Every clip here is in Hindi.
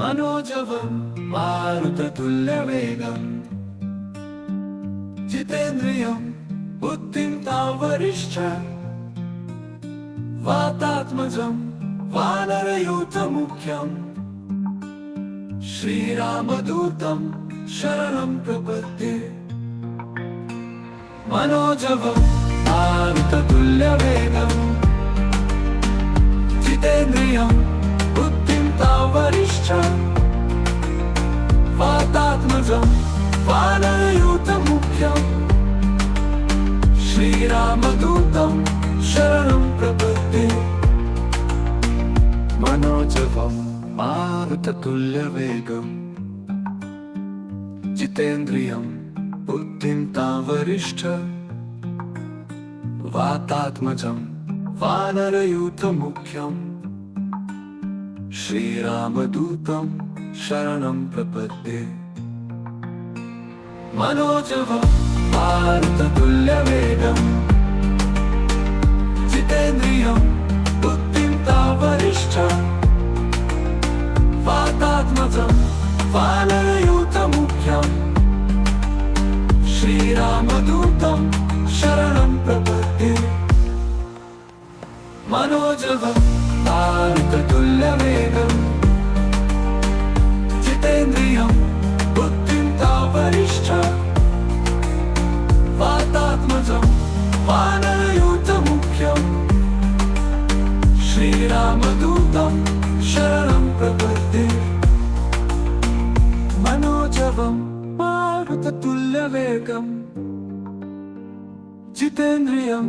मनोजवं मारुततुल्यवेगम् जितेन्द्रियं बुद्धिं तावरिष्ठं वातात्मजं वानरयूथमुख्यं श्रीरामदूतं शरणं प्रपद्ये। मनोजवं मारुततुल्यवेगम् जितेन्द्रियं बुद्धिं तावरिष्ठं वातात्मजं वानरयूथमुख्यं श्रीरामदूतं शरणं प्रपद्ये। मनोजवं मारुततुल्यवेगम् जितेन्द्रियं बुद्धिं तावरिष्ठं वातात्मजं वानरयूथमुख्यं श्रीरामदूतं शरणं प्रपद्ये। मनोजवं मारुततुल्यवेगम् जितेन्द्रियं बुद्धिं तावरिष्ठं वातात्मजं वानरयूथमुख्यं श्रीरामदूतं शरणं प्रपद्ये। मनोजवं मारुततुल्यवेगम् जितेन्द्रियं बुद्धिं तावरिष्ठं वातात्मजं वानरयूथमुख्यं श्रीरामदूतं शरणं प्रपद्ये। मनोजवं मारुततुल्यवेगम् जितेन्द्रियं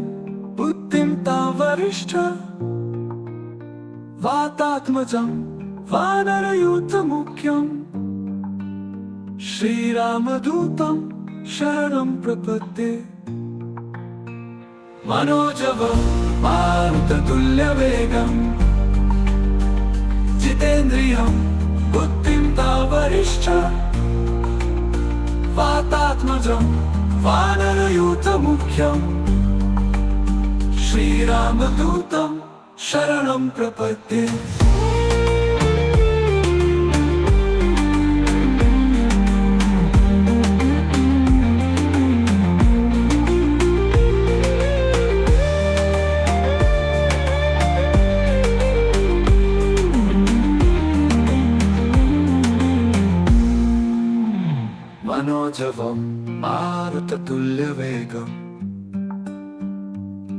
बुद्धिं तावरिष्ठं वातात्मजं वानरयूथमुख्यं श्रीरामदूतं शरणं प्रपद्ये। मनोजवं मारुततुल्यवेगम् जितेन्द्रियं बुद्धिं तावरिष्ठं वातात्मजं वानरयूथमुख्यं श्रीरामदूतं शरणं प्रपद्ये। मनोजवं मारुततुल्यवेगम्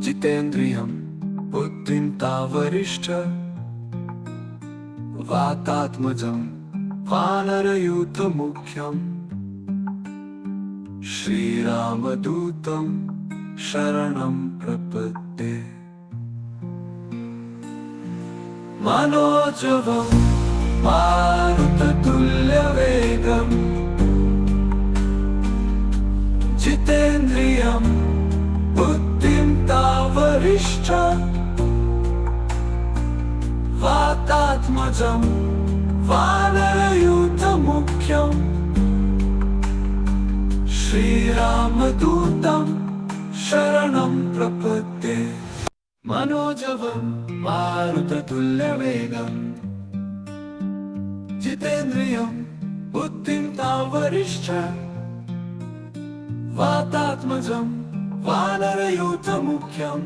जितेन्द्रियं बुद्धिं तावरिष्ठं वातात्मजं वानरयूथमुख्यं श्रीरामदूतं शरणं प्रपद्ये। मनोजवं मारुततुल्यवेगम् जितेन्द्रियं बुद्धिं तावरिष्ठं वातात्मजं वानरयूथमुख्यं श्रीरामदूतं शरणं प्रपद्ये। मनोजवं मारुततुल्यवेगम् जितेन्द्रियं बुद्धिं तावरिष्ठं वातात्मजं वानरयूथमुख्यं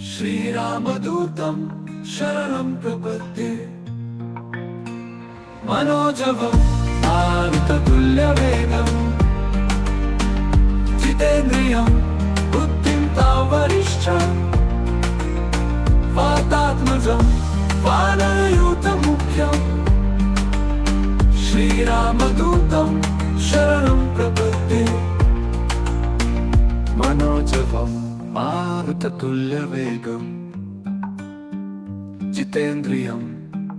श्रीरामदूतं शरणं प्रपद्ये। मनोजवं मारुततुल्यवेगम् जितेन्द्रियं बुद्धिं तावरिष्ठं वातात्मजं वानरयूथमुख्यं श्रीरामदूतं शरणं प्रपद्ये। मनोजवं मारुततुल्यवेगम् जितेन्द्रियं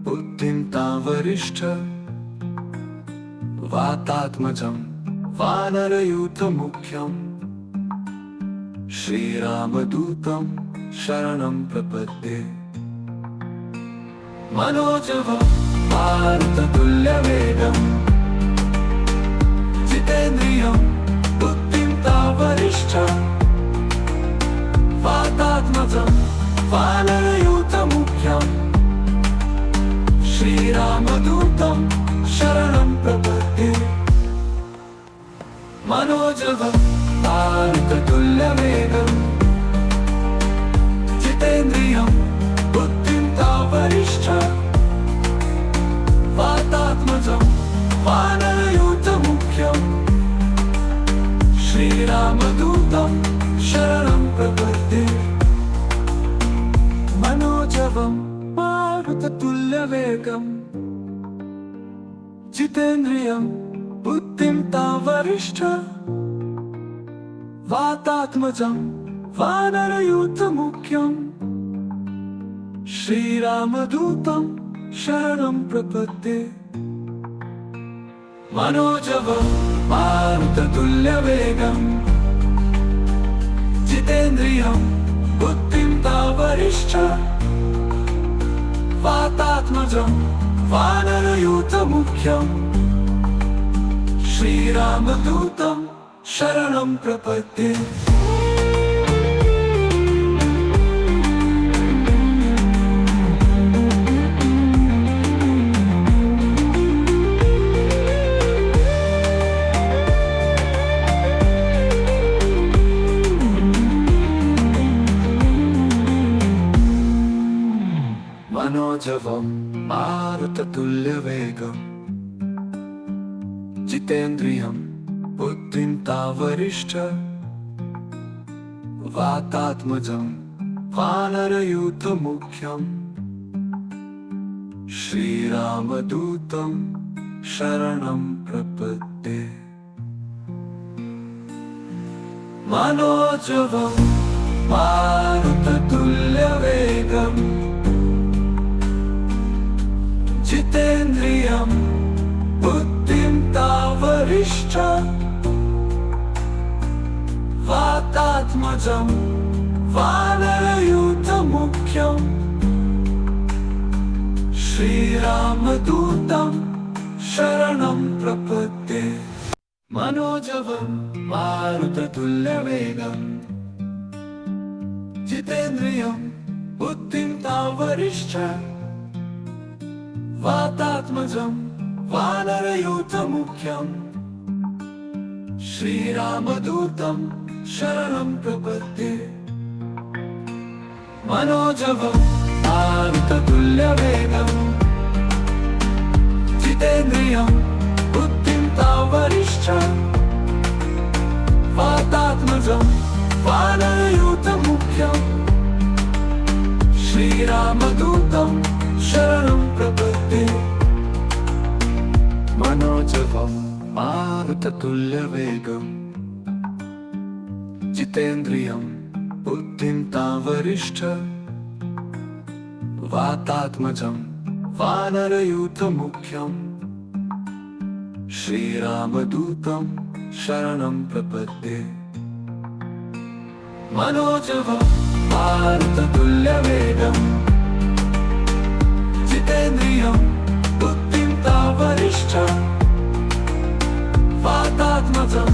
बुद्धिं तावरिष्ठं वातात्मजं वानरयूथमुख्यं श्रीरामदूतं शरणं प्रपद्ये। मनोजवं मारुततुल्यवेगम् जितेन्द्रियं बुद्धिं तावरिष्ठं वातात्मजं वानरयूथमुख्यं श्रीरामदूतं शरणं प्रपद्ये मनोजवं मारुततुल्यवेगं जितेन्द्रियं बुद्धिं तावरिष्ठं वातात्मजं वानरयूथमुख्यं श्रीरामदूतं शरणं प्रपद्ये मनोजवं मारुततुल्यवेगं जितेन्द्रियं बुद्धिं तावरिष्ठं वातात्मजं वानरयूथमुख्यं श्रीरामदूतं शरणं प्रपद्ये मनोजवं मारुततुल्यवेगं जितेन्द्रियं बुद्धिं तावरिष्ठं वातात्मजं वानरयूथमुख्यं श्रीरामदूतं शरणं प्रपद्ये मनोजवं मारुततुल्यवेगं जितेन्द्रियं बुद्धिं तावरिष्ठं वातात्मजं वानरयूथमुख्यं श्रीरामदूतं शरणं प्रपद्ये मनोजवं मारुततुल्यवेगं जितेन्द्रियं बुद्धिं तावरिष्ठं वातात्मजं वानरयूथमुख्यं श्रीरामदूतं शरणं प्रपद्ये मनोजवं मारुततुल्यवेगं जितेन्द्रियं बुद्धिं तावरिष्ठं वातात्मजं वानरयूथमुख्यं श्रीरामदूतं शरणं प्रपद्ये मनोजवं मारुततुल्यवेगं जितेन्द्रियं बुद्धिं तावरिष्ठं वातात्मजं वानरयूथमुख्यं श्रीरामदूतं शरणं प्रपद्ये मनोजवं मारुततुल्यवेगं जितेन्द्रियं बुद्धिं तावरिष्ठं वातात्मजं वानरयूथमुख्यं श्रीरामदूतं शरणं प्रपद्ये मनोजवं मारुततुल्यवेगं जितेन्द्रियं बुद्धिं तावरिष्ठं वातात्मजं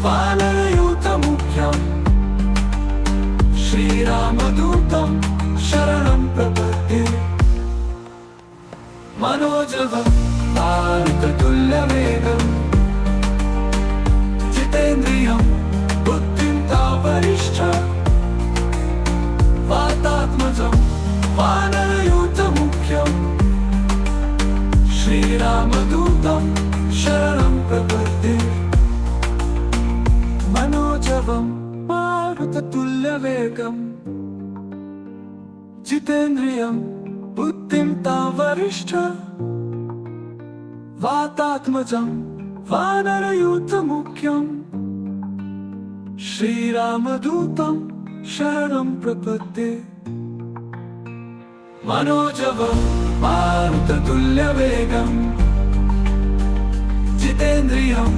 वानरयूथमुख्यं श्रीरामदूतं शरणं प्रपद्ये मनोजवं मारुततुल्यवेगं जितेन्द्रियं बुद्धिं तावरिष्ठं वातात्मजं वानरयूथमुख्यं श्रीरामदूतं शरणं प्रपद्ये मनोजवं मारुततुल्यवेगं जितेन्द्रियं बुद्धिं तावरिष्ठं वातात्मजं वानरयूथमुख्यं श्रीरामदूतं शरणं प्रपद्ये मनोजवं मारुततुल्यवेगं जितेन्द्रियं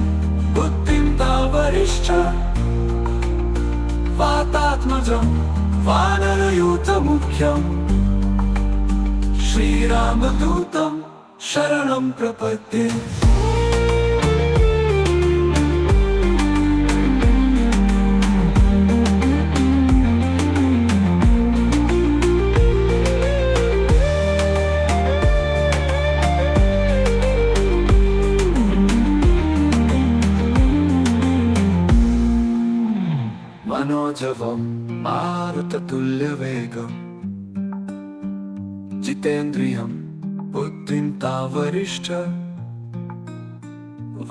बुद्धिं तावरिष्ठं वातात्मजं वानरयूथमुख्यं श्रीरामदूतं शरणं प्रपद्ये मनोजवं मारुततुल्यवेगं जितेन्द्रियं बुद्धिं तावरिष्ठ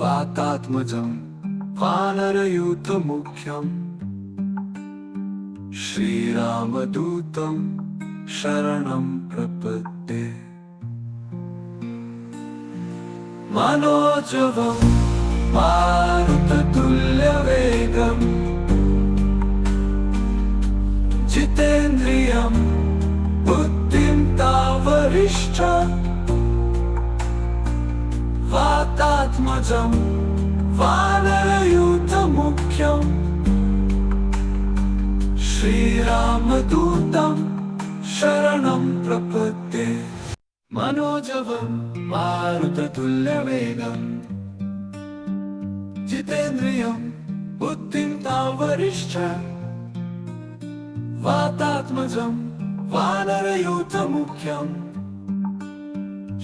वातात्मजं वानरयूथमुख्यं श्रीरामदूतं शरणं प्रपद्ये। मनोजवं मारुततुल्यवेगं जितेन्द्रियं बुद्धिं तावरिष्ठ वातात्मजं वानरयूथमुख्यं श्रीरामदूतं शरणं प्रपद्ये। मनोजवं मारुततुल्यवेगं जितेन्द्रियं बुद्धिं तावरिष्ठ वातात्मजं वानरयूथमुख्यं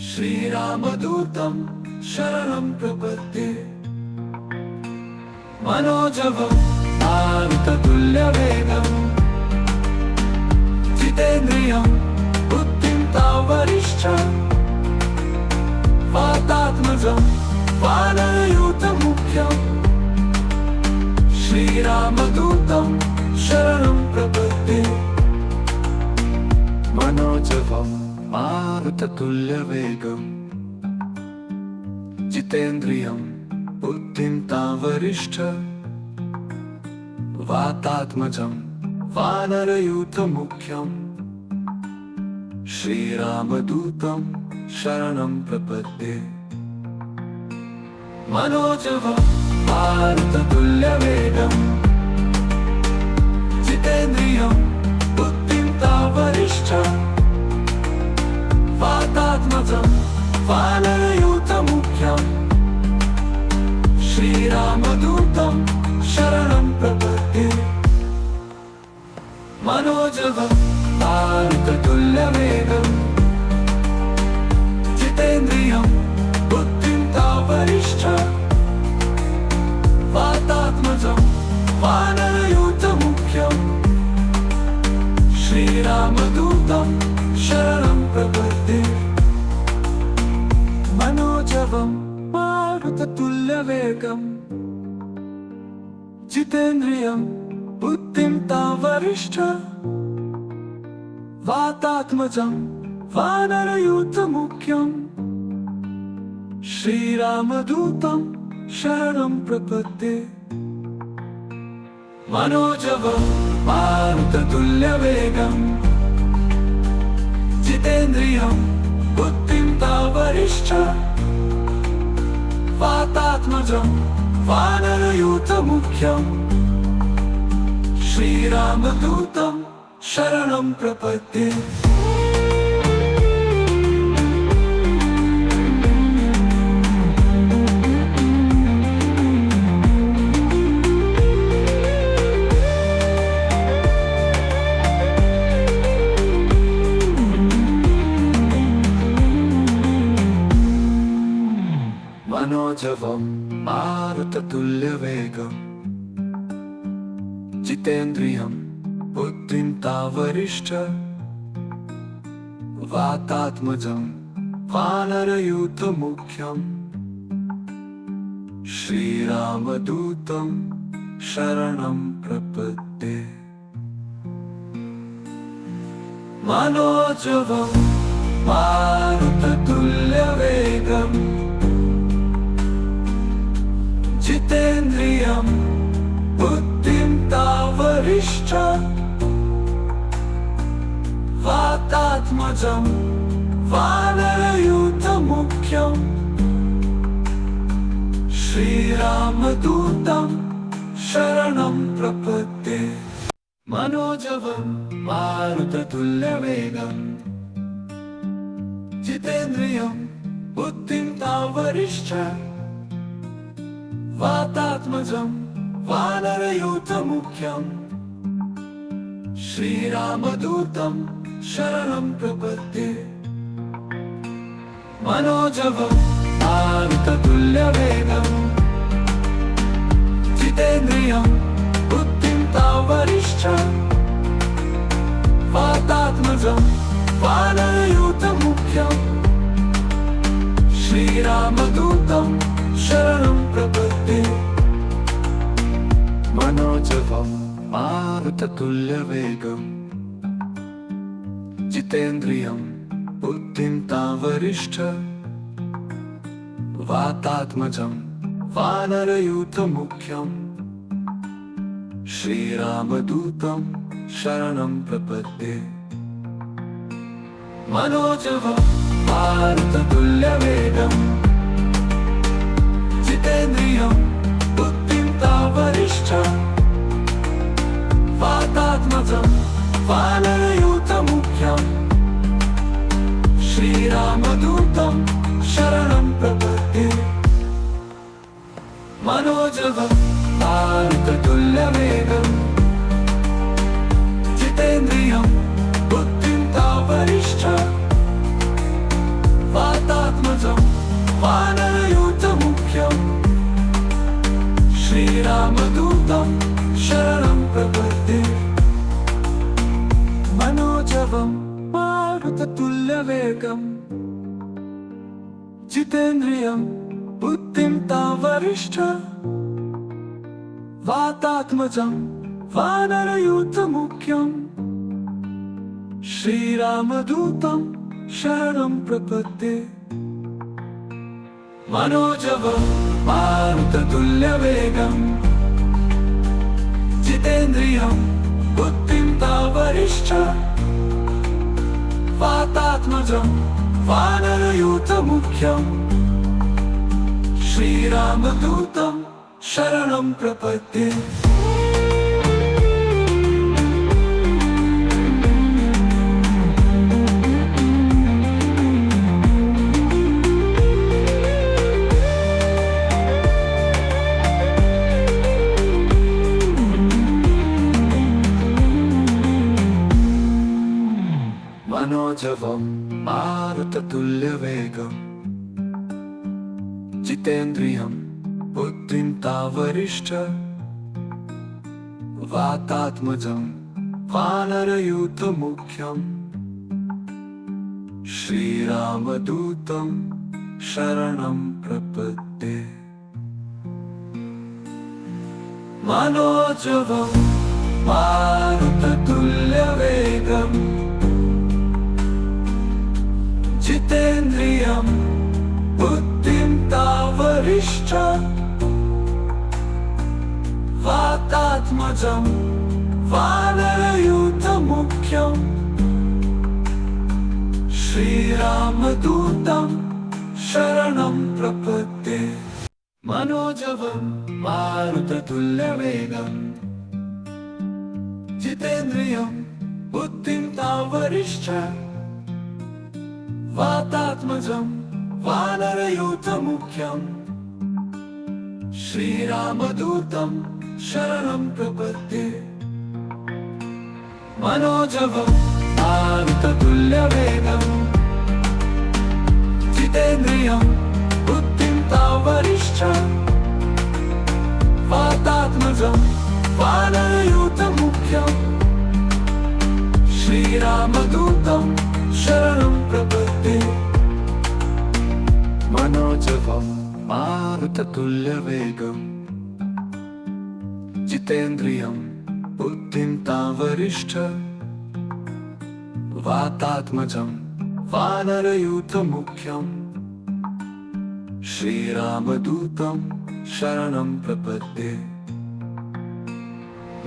श्रीरामदूतं शरणं प्रपद्ये। मनोजवं मारुततुल्यवेगं जितेन्द्रियं बुद्धिं तावरिष्ठ वातात्मजं वानरयूथमुख्यं श्रीरामदूतं शरणं प्रपद्ये। मनोजवं मारुततुल्यवेगं जितेन्द्रियं बुद्धिं तावरिष्ठ वातात्मजं वानरयूथमुख्यं श्रीरामदूतं शरणं प्रपद्ये। मनोजवं मारुततुल्यवेगं जितेन्द्रियं बुद्धिं तावरिष्ठ वातात्मजं वानरयूथमुख्यं श्रीरामदूतं शरणं प्रपद्ये। मनोजवं मारुततुल्यवेगं जितेन्द्रियं बुद्धिं तावरिष्ठ वातात्मजं वानरयूथमुख्यं श्रीरामदूतं शरणं प्रपद्ये। मनोजवं मारुततुल्यवेगं जितेन्द्रियं बुद्धिं तावरिष्ठ वातात्मजं वानरयूथमुख्यं श्रीरामदूतं शरणं प्रपद्ये। मनोजवं मारुततुल्यवेगं जितेन्द्रियं बुद्धिं तावरिष्ठ वातात्मजं वानरयूथमुख्यं श्रीरामदूतं शरणं प्रपद्ये। मनोजवं मारुततुल्यवेगं जितेन्द्रियं बुद्धिं तावरिष्ठ वातात्मजं वानरयूथमुख्यं श्रीरामदूतं शरणं प्रपद्ये। मनोजवं मारुततुल्यवेगं जितेन्द्रियं बुद्धिं तावरिष्ठ वातात्मजं वानरयूथमुख्यं श्रीरामदूतं शरणं प्रपद्ये। मनोजवं मारुततुल्यवेगं जितेन्द्रियं बुद्धिं तावरिष्ठ वातात्मजं वानरयूथमुख्यं श्रीरामदूतं शरणं प्रपद्ये। मनोजवं मारुततुल्यवेगं जितेन्द्रियं बुद्धिं तावरिष्ठ वरिष्ठं वातात्मजं वानरयूथमुख्यं श्रीरामदूतं शरणं प्रपद्ये मनोजवं मारुततुल्यवेगं जितेन्द्रियं बुद्धिं तावरिष्ठं वातात्मजं वानरयूथमुख्यं श्रीरामदूतं शरणं प्रपद्ये मनोजवं मारुततुल्यवेगं जितेन्द्रियं बुद्धिं तावरिष्ठं वातात्मजं वानरयूथमुख्यं श्रीरामदूतं शरणं प्रपद्ये मनोजवं मारुततुल्यवेगं जितेन्द्रियं बुद्धिं तावरिष्ठं वातात्मजं वानरयूथमुख्यं श्रीरामदूतं शरणं प्रपद्ये मनोजवं मारुततुल्यवेगं जितेन्द्रियं बुद्धिं तावरिष्ठं वातात्मजं वानरयूथमुख्यं श्रीरामदूतं शरणं प्रपद्ये मनोजवं मारुततुल्यवेगं जितेन्द्रियं बुद्धिं तावरिष्ठं वातात्मजं वानरयूथमुख्यं श्रीरामदूतं शरणं प्रपद्ये मनोजवं मारुततुल्यवेगं जितेन्द्रियं बुद्धिं तावरिष्ठं वातात्मजं वानरयूथमुख्यं श्रीरामदूतं शरणं प्रपद्ये मनोजवं मारुततुल्यवेगं जितेन्द्रियं बुद्धिं तावरिष्ठं वातात्मजं वानरयूथमुख्यं श्रीरामदूतं शरणं प्रपद्ये मनोजवं मारुततुल्यवेगं जितेन्द्रियं बुद्धिं तावरिष्ठं वातात्मजं वानरयूथमुख्यं श्रीरामदूतं शरणं प्रपद्ये मनोजवं मारुततुल्यवेगं जितेन्द्रियं बुद्धिं तावरिष्ठं वातात्मजं वानरयूथमुख्यं श्रीरामदूतं शरणं प्रपद्ये मनोजवं मारुततुल्यवेगं जितेन्द्रियं बुद्धिं तावरिष्ठं वातात्मजं वानरयूथमुख्यं श्रीरामदूतं शरणं प्रपद्ये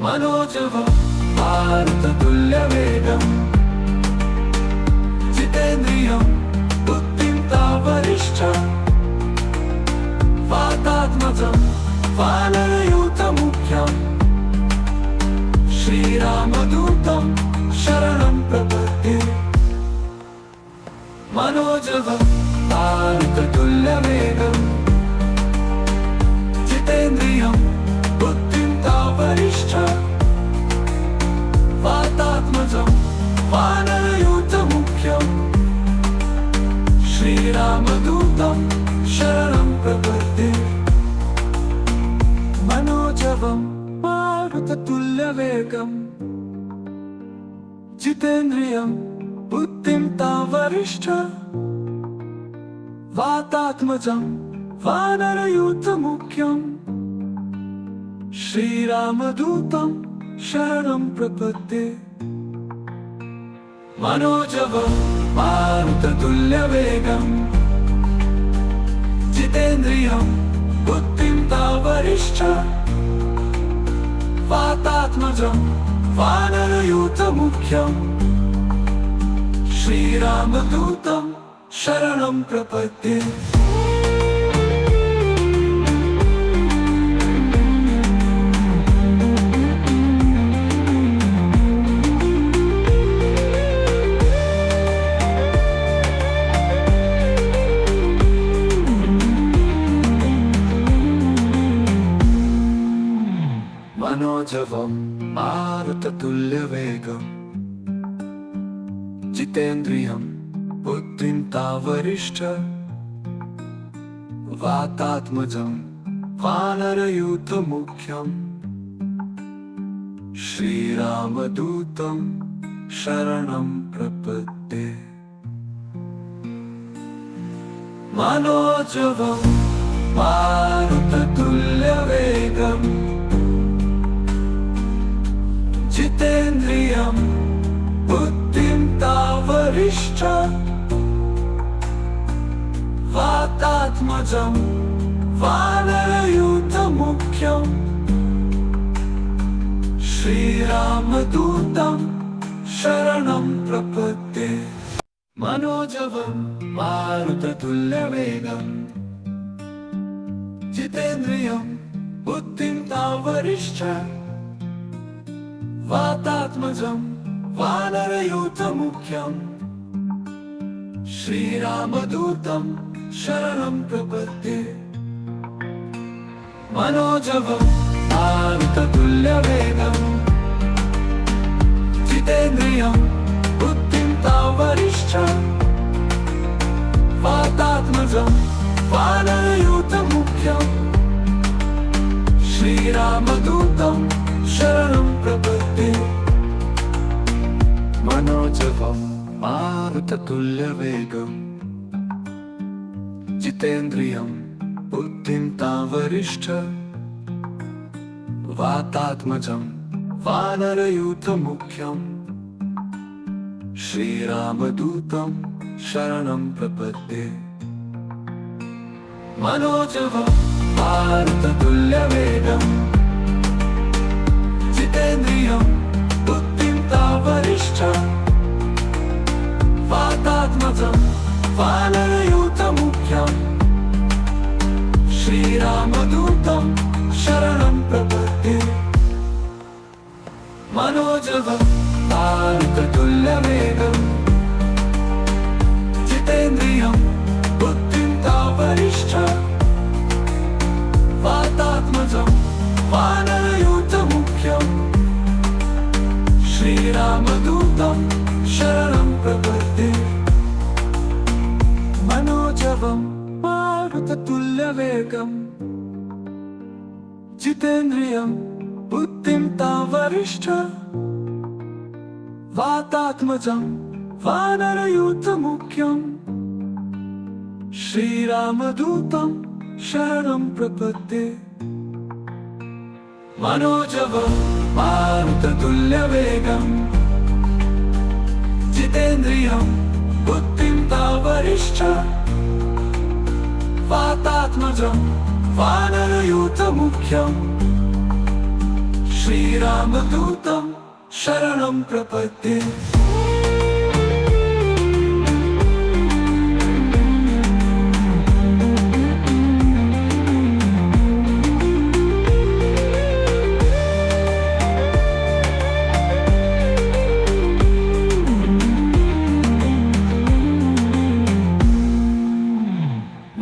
मनोजवं मारुततुल्यवेगं जितेन्द्रियं बुद्धिं तावरिष्ठं वातात्मजं वानरयूथमुख्यं श्रीरामदूतं शरणं प्रपद्ये मनोजवं मारुततुल्यवेगं जितेन्द्रियं बुद्धिं तावरिष्ठं वातात्मजं वानरयूथमुख्यं श्रीरामदूतं शरणं प्रपद्ये मनोजवं मारुततुल्यवेगं जितेन्द्रियं बुद्धिं तावरिष्ठ वातात्मजं वानरयूथमुख्यम् श्रीरामदूतं शरणं प्रपद्ये मनोजवं मारुततुल्यवेगं जितेन्द्रियं बुद्धिं तावरिष्ठ वातात्मजं वानरयूथमुख्यम् श्रीरामदूतं शरणं प्रपद्ये मनोजवं मारुततुल्यवेगं जितेन्द्रियं बुद्धिं तावरिष्ठ वातात्मजं वानरयूथमुख्यम् श्रीरामदूतं शरणं प्रपद्ये मनोजवं मारुततुल्यवेगं जितेन्द्रियं बुद्धिं तावरिष्ठ वातात्मजं वानरयूथमुख्यम् श्रीरामदूतं शरणं प्रपद्ये मनोजवं मारुततुल्यवेगं जितेन्द्रियं बुद्धिं तावरिष्ठ वातात्मजं वानरयूथमुख्यम् श्रीरामदूतं शरणं प्रपद्ये मनोजवं मारुततुल्यवेगं जितेन्द्रियं बुद्धिं तावरिष्ठ वातात्मजं वानरयूथमुख्यम् श्रीरामदूतं शरणं प्रपद्ये मनोजवं मारुततुल्यवेगं जितेन्द्रियं बुद्धिं तावरिष्ठ वातात्मजं वानरयूथमुख्यम् श्रीरामदूतं शरणं प्रपद्ये मनोजवं मारुततुल्यवेगं जितेन्द्रियं बुद्धिं तावरिष्ठ वातात्मजं वानरयूथमुख्यम् श्रीरामदूतं शरणं प्रपद्ये मनोजवं मारुततुल्यवेगं जितेन्द्रियं बुद्धिं तावरिष्ठ वातात्मजं वानरयूथमुख्यम् श्रीरामदूतं शरणं प्रपद्ये मनोजवं मारुततुल्यवेगं जितेन्द्रियं बुद्धिं तावरिष्ठ वातात्मजं वानरयूथमुख्यम् श्रीरामदूतं शरणं प्रपद्ये मनोजवं मारुततुल्यवेगं जितेन्द्रियं बुद्धिं तावरिष्ठ वातात्मजं वानरयूथमुख्यम् श्रीरामदूतं शरणं प्रपद्ये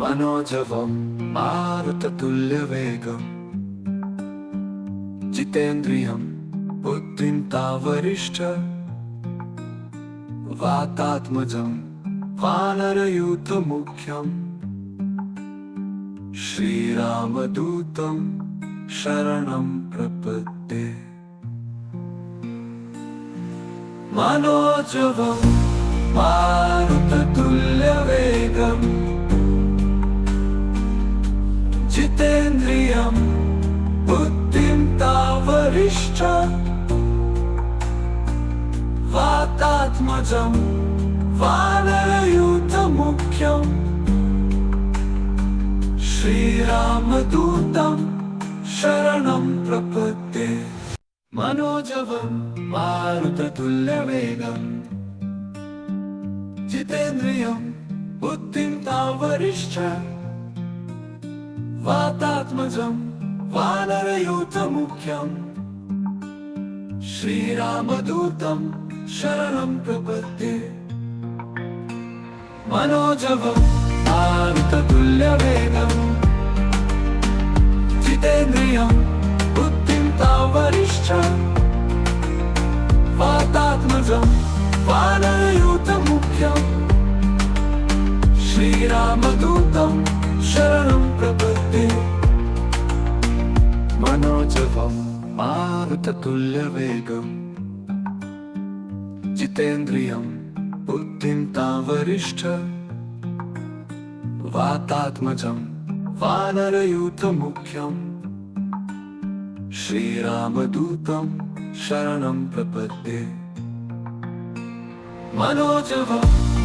मनोजवं मारुततुल्यवेगं जितेन्द्रियं बुद्धिं तावरिष्ठ वातात्मजं वानरयूथमुख्यम् श्रीरामदूतं शरणं प्रपद्ये मनोजवं मारुततुल्यवेगम् जितेन्द्रियं बुद्धिं तावरिष्ठ वातात्मजं वानरयूथमुख्यं श्रीरामदूतं शरणं प्रपद्ये। मनोजवं मारुततुल्यवेगम् जितेन्द्रियं बुद्धिं तावरिष्ठ वातात्मजं वानरयूथमुख्यं श्रीरामदूतं शरणं प्रपद्ये। मनोजवं मारुततुल्यवेगम् जितेन्द्रियं बुद्धिं तावरिष्ठ वातात्मजं वानरयूथमुख्यं श्रीरामदूतं शरणं प्रपद्ये। मनोजवं मारुततुल्यवेगम् जितेन्द्रियं बुद्धिं तावरिष्ठ वातात्मजं वानरयूथमुख्यं श्रीरामदूतं शरणं प्रपद्ये। मनोजवं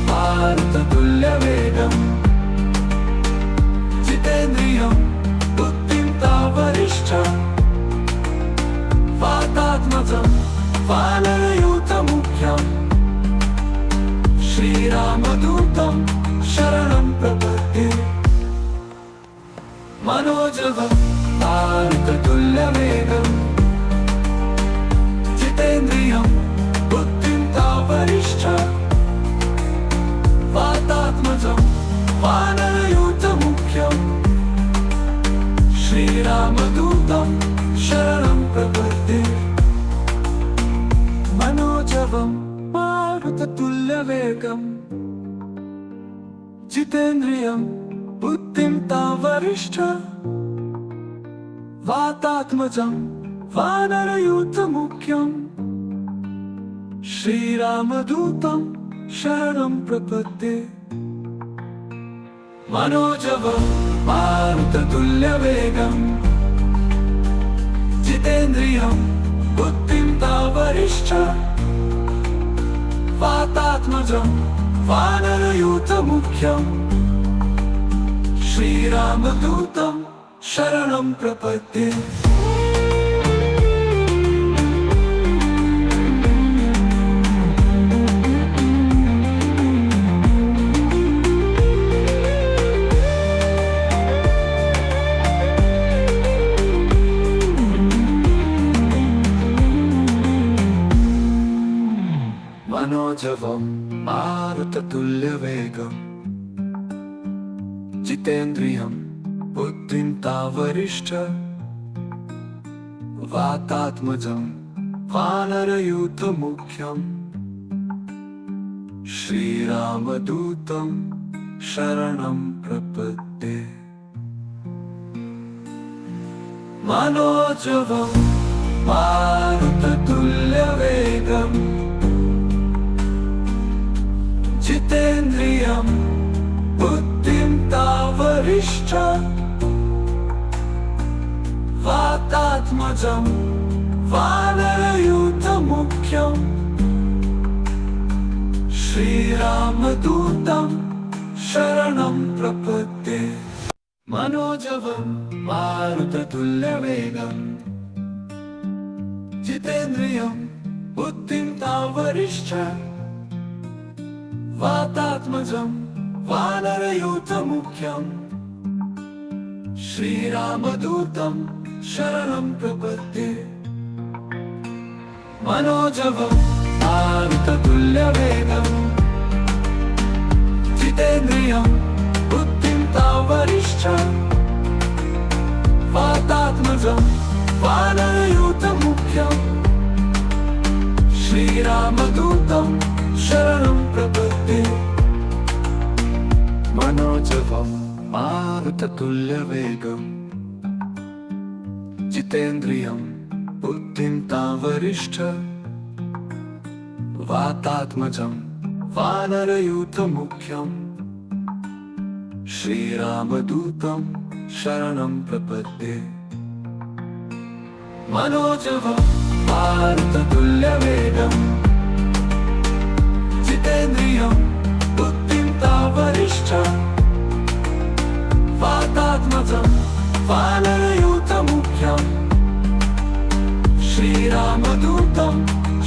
मारुततुल्यवेगम् जितेन्द्रियं बुद्धिं तावरिष्ठ वातात्मजं वानरयूथमुख्यं श्रीरामदूतं शरणं प्रपद्ये। मनोजवं मारुततुल्यवेगम् जितेन्द्रियं बुद्धिं तावरिष्ठ वातात्मजं वानरयूथमुख्यं श्रीरामदूतं शरणं प्रपद्ये। मनोजवं मारुततुल्यवेगम् जितेन्द्रियं बुद्धिं तावरिष्ठ वातात्मजं वानरयूथमुख्यं श्रीरामदूतं शरणं प्रपद्ये। मनोजवं मारुततुल्यवेगम् जितेन्द्रियं बुद्धिं तावरिष्ठ वातात्मजं वानरयूथमुख्यं श्रीरामदूतं शरणं प्रपद्ये। मनोजवं मारुततुल्यवेगम् जितेन्द्रियं बुद्धिं तावरिष्ठ वातात्मजं वानरयूथमुख्यं श्रीरामदूतं शरणं प्रपद्ये। मनोजवं मारुततुल्यवेगम् जितेन्द्रियं बुद्धिं तावरिष्ठ वातात्मजं वानरयूथमुख्यं श्रीरामदूतं शरणं प्रपद्ये। मनोजवं मारुततुल्यवेगम् जितेन्द्रियं बुद्धिं तावरिष्ठ वातात्मजं वानरयूथमुख्यं श्रीरामदूतं शरणं प्रपद्ये। मनोजवं मारुततुल्यवेगम् जितेन्द्रियं बुद्धिं तावरिष्ठ वातात्मजं वानरयूथमुख्यं श्रीरामदूतं शरणं प्रपद्ये। मनोजवं मारुततुल्यवेगम् जितेन्द्रियं बुद्धिं तावरिष्ठ वातात्मजं वानरयूथमुख्यं श्रीरामदूतं शरणं प्रपद्ये मनोजवं मारुततुल्यवेगं जितेन्द्रियं बुद्धिं तावरिष्ठं वातात्मजं वानरयूथमुख्यं श्रीरामदूतं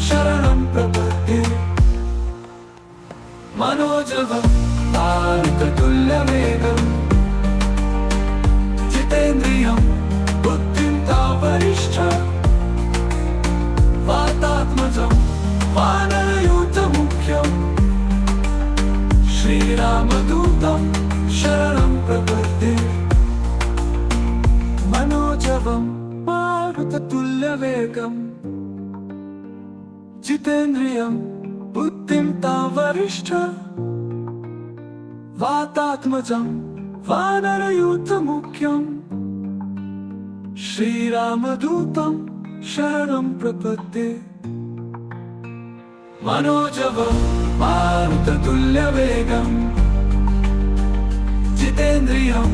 शरणं प्रपद्ये मनोजवं मारुततुल्यवेगं जितेन्द्रियं बुद्धिं तावरिष्ठं वातात्मजं वानरयूथमुख्यं श्रीरामदूतं शरणं प्रपद्ये मनोजवं मारुततुल्यवेगं जितेन्द्रियं बुद्धिं तावरिष्ठं वातात्मजं वानरयूथमुख्यं श्रीरामदूतं शरणं प्रपद्ये मनोजवं मारुततुल्यवेगं जितेन्द्रियं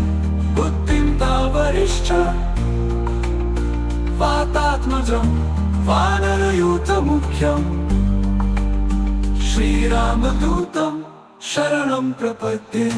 बुद्धिं तावरिष्ठं वातात्मजं वानरयूथमुख्यं श्रीरामदूतं शरणं प्रपद्ये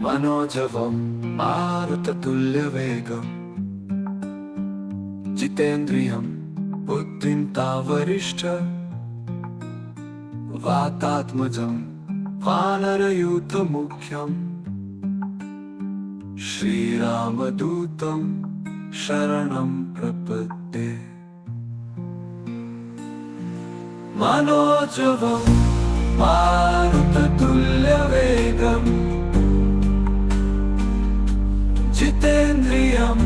मनोजवं मारुततुल्यवेगं जितेन्द्रियं बुद्धिं तावरिष्ठं वातात्मजं वानरयूथमुख्यं श्रीरामदूतं शरणं प्रपद्ये मनोजवं मारुततुल्यवेगं जितेन्द्रियं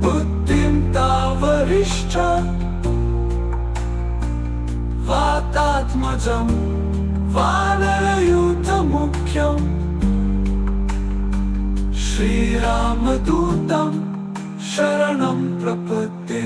बुद्धिं तावरिष्ठं वातात्मजं वानरयूथमुख्यं श्रीरामदूतं शरणं प्रपद्ये।